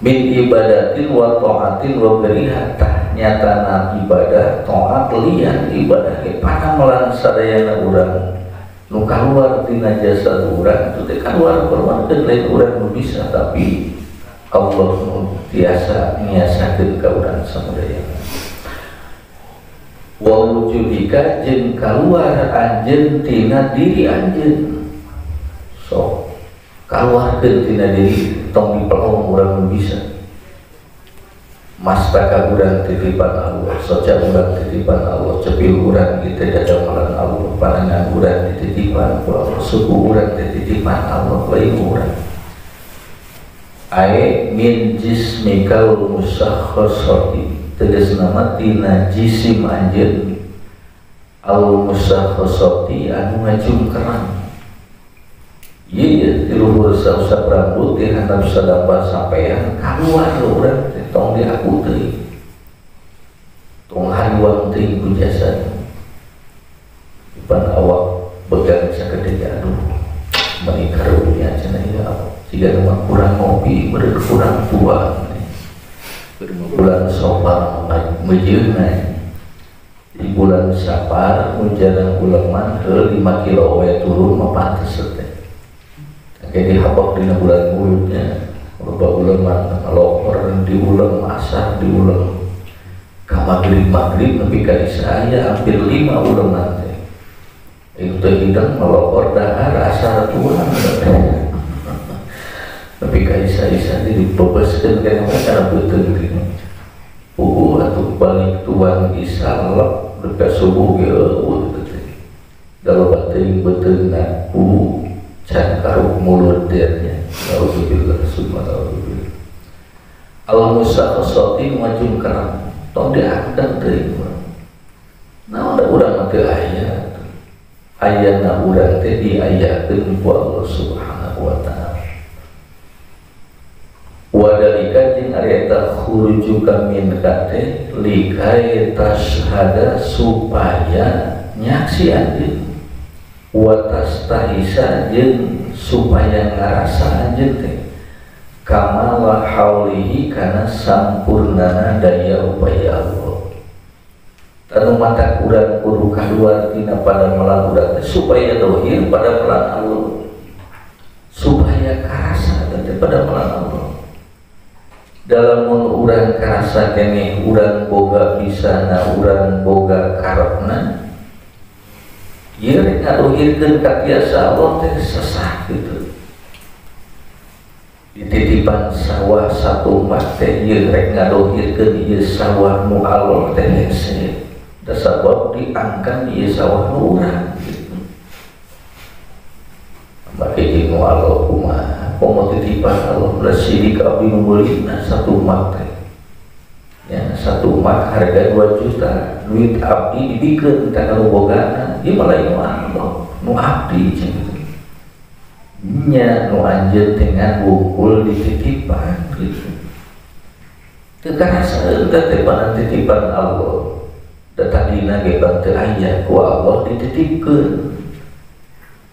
min ibadatin wa ta'atin wa geriha tah nyatana ibadah ta'at lian ibadah panamelan sadayana urang nu kaluar tina jasa urang itu teh kaluar perwarkeun lain urang nu bisa tapi Allah nu tiasa niasakeun ka urang samudaya wa wujudika jeung kaluar anjeun tina diri anjeun sok kaluarkeun tina diri tong dipelong urang nu bisa mastaka urang titipan Allah soca urang titipan Allah cepil urang kita dadamalan Allah panangan urang dititipan Allah suku urang dititipan Allah lain urang ae min jismikal musakhkhasati tegas nama tina jisim anjeun al musakhkhasati anu ngajungkeran iya, di luhur usap rambut di handap sadapa sampean keluar urang tong diaku teuing tong hariwang teuing ku jasa depan awak begang sakedeuk aduh meni karunia cenah ya siga mah kurang ngopi beureun kurang tua bulan Safar mejeunna di bulan Safar menjelang uleman 5 kilo we turun mah pantes teh jadi habak dina bulan mulutnya loba uleman ngalopor di ulang asar di ulang ka maghrib nepi ka isya hampir 5 uleman teh itu teh hidang ngalopor dahar asar tuan nepi ka isya dibebaskeun kana cara beuteung kitu atuh balik tuan isya lep dekat subuh ge eueuh teh daloba teuing beuteungna can karuk mulut dernya auzubillah subhanallah al-musakhkhasati majum kerang tong diandang teuing nah ada urang teu aya ayana urang teh diayakeun ku Allah subhanahu wa ta'ala wa dalika jeung ari eta khurujuka min kate likai tashhada supaya nyaksi anjeun watas tahisa jeung supaya ngarasa anjeun teh kamala haulihi kana sampurnana daya upaya Allah tanu mata urang kudu kaluar tina pada melang urang teh supaya dohir pada melang Allah supaya karasa teh pada melang Allah dalam urang karasa keneh urang boga bisana urang boga karepna ieu rek ngadohirkeun ka biasa Allah teh sesah gitu dititipan sawah satu umat teh ieu rek ngadohirkeun ieu sawah nu Allah teh hese da sabab diangkat ieu sawah nu urang gitu make nu Allah kumaha pomo titipan Allah lasidik abdi nu meulina satu umat teh ya satu umat harga 2 juta duit abdi dibikeun kana nu bogana ieu mah lain Allah nu abdi cenah nya nu anjeun teh ngabungkul dititipan gitu teu karasa teh panan titipan Allah da tadina ge teu aya ku Allah dititipkeun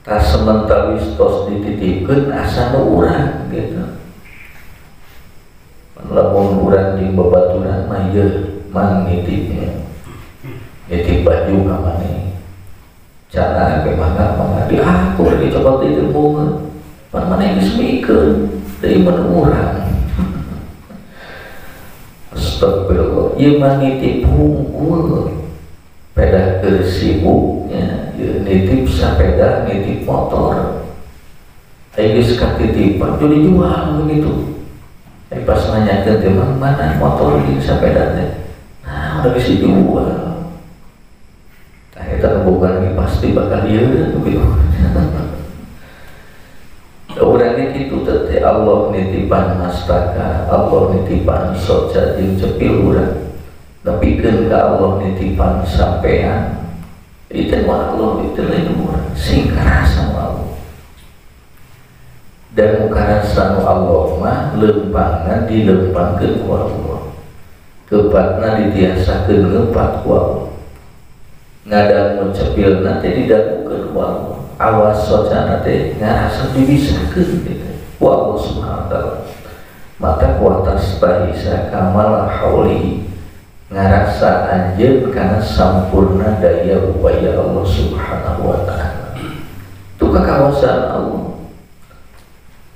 ta sementawis tos dititipkeun asa nu urang gitu lamun urang jeung babaturan mah ieu man nitipnya nitip baju ka maneh cara ge mangga diatur ge coba teh bunga pan maneh geus mikeun deui mun urang astagfirullah ieu mah nitip hungkul peda keur sibuknya ieu nitip sapeda nitip motor aya geus katitipan jadi jual begitu pas nanyakeun teh mana motor jeung sapeda teh nah udah bisa dijual tah eta boga ge pasti bakal ieu begitu urang ge kitu teh Allah nitipan mastaka Allah nitipan soca jeung cepil urang nepikeun ka Allah nitipan sampean itu mah Allah itu lain urang sing karasa Allah dan karasa Allah mah leumpangna dileumpangkeun ku Allah kepatna ditiasakeun ngeupat ku Allah ngadangu cepilna teh didagukeun ku Allah awas socana teh ngarasa dibisakeun gitu ku Allah subhanahu wa ta'ala mata kuatas bahisa kamal hauli ngarasa anjeun kana sampurna daya upaya Allah Subhanahu wa taala. Itu kekawasan Allah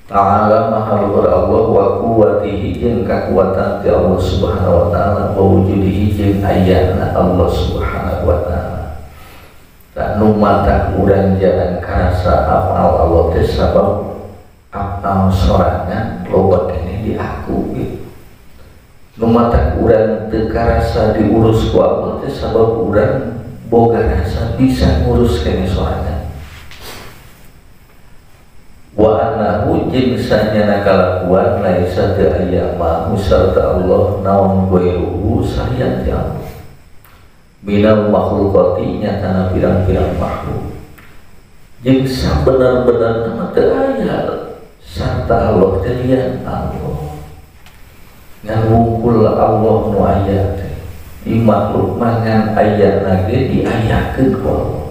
Ta'ala maha luhur Allah wa quwwatihi jeung kakuatan ti Allah Subhanahu wa taala wa wujudihi jeung ayana Allah Subhanahu wa taala. Tak nu mata urang jalan karasa afal Allah teh sabab afal sorangan loba keneh di aku gitu. Nu mata urang teu karasa diurus ku Allah teh sabab urang boga rasa bisa ngurus keneh sorangan. Wa annahu jinsanya nakalakuan laisa teu aya ma sarta Allah naon goiruhu salian ti Allah minal makhlukati nyatana pirang-pirang makhluk jeung sabenar-benar nama teu aya sarta Allah teh lian Allah ngan wungkul Allah nu aya teh di makhluk mangan ayatna ge diayakeun ku Allah.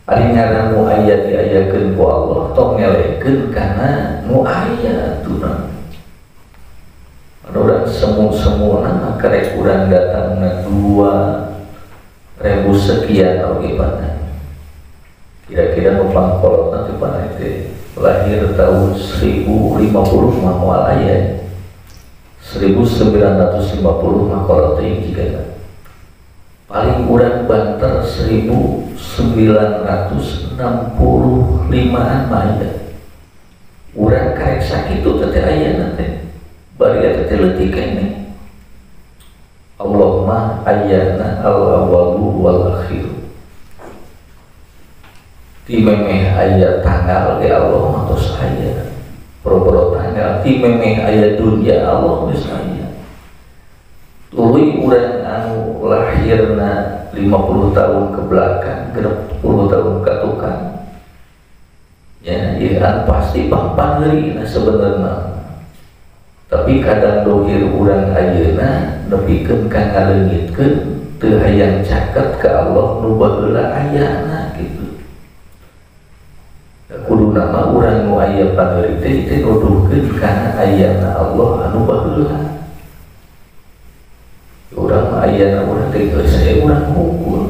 Ari ngaran nu aya diayakeun ku Allah tong ngelekeun kana nu aya tuna. Urang semu-semuna karek urang datangna 2000 sekian oge pana. Kira-kira nu pangkolotna teh pana teh lahir tahun 1050 mah moal aya. 1950 mah kolot teh jigana. Paling urang banter 1965an maya urang karek sakitu teh ayeuna teh bari eta teh leutik keneh Allahumma ayyana al-awwalu wal akhir ti memeh aya tanggal ge Allah mah tos aya boro-boro tanggal ti memeh aya dunya Allah geus aya tuluy urang anu lahirna 50 tahun ke belakang, 10 tahun ke tukang ya, iran pasti pampan heurina sebenarnya tapi kadang dohir urang ayeuna nepikeun ka ngaleungitkeun teu hayang caket ka Allah nu baheula ayana gitu. Kudu nama urang nu aya paneuri teh nuduhkeun kana ayana Allah anu baheula. Urang ayana urang teh geus aya urang hungkul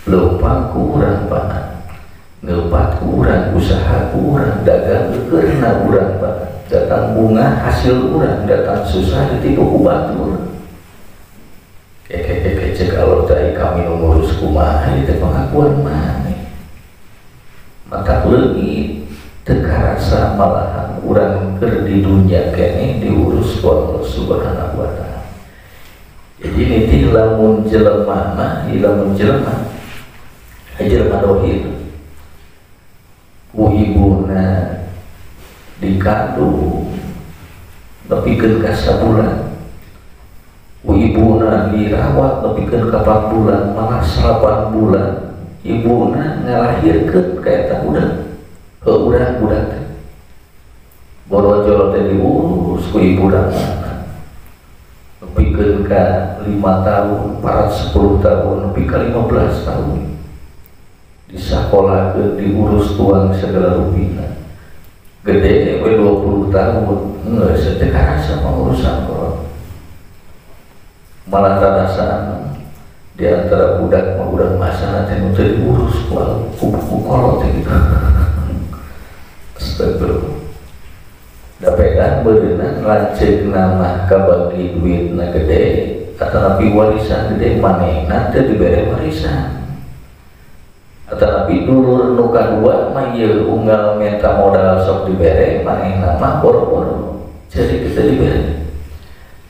leumpang ku urang pana ngeupat ku urang usaha ku urang dagang keurna urang pana datang bunga hasil urang datang susah ditipu ku batur keke cek Allah teh kami ngurus kumaha ieu teh pengakuan maneh mata leungit teu karasa malahan urang keur di dunya keneh diurus ku Allah Subhanahu wa taala. Jadi ini lamun jelema mah, lamun jelema dohir ku ibuna dikandung nepikeun ka sabulan ku ibuna dirawat nepikeun ka 4 bulan malah 8 bulan ibuna ngalahirkeun ka eta budak heuh budak teh borojol teh diurus ku ibuna nepikeun ka 5 tahun, 10 tahun, nepi ka 15 tahun disakolahkeun diurus tuang segala rupina gede we 20 tahun geus teh karasa pengurusan kolot malah tarasaan di antara budak mah urang masana teh nu teu diurus ku kolot teh gitu. Astagfirullah dapedan beunang lanceuk nama kabagi duitna gede atanapi warisan gede manehna teu dibere warisan atanapi dulur nu kadua mah ieu unggal minta modal sok dibere manehna mah boro-boro jadi kita dibere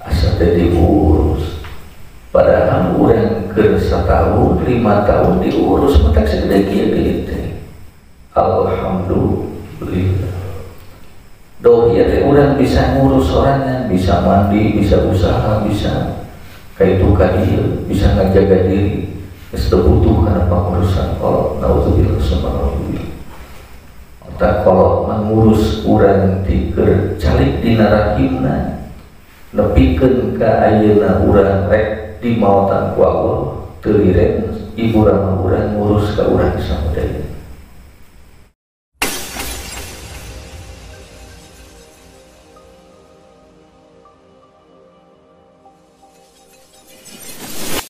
asa teh diurus padahal urang keur satahun 5 tahun diurus mah tak segede kieu teh alhamdulillah. Dohir teh urang bisa ngurus sorangan, bisa mandi, bisa usaha, bisa kaitu ka dieu, bisa ngajaga diri. Geus teu butuh kana pangurusan kolot, naudzubillah subhanallah. Eta kolot mangurus urang ti keur calik dina rahimna, nepikeun ka ayeuna urang rek dimaotan ku Allah, teu liren ibu rama urang ngurus ka urang samudaya.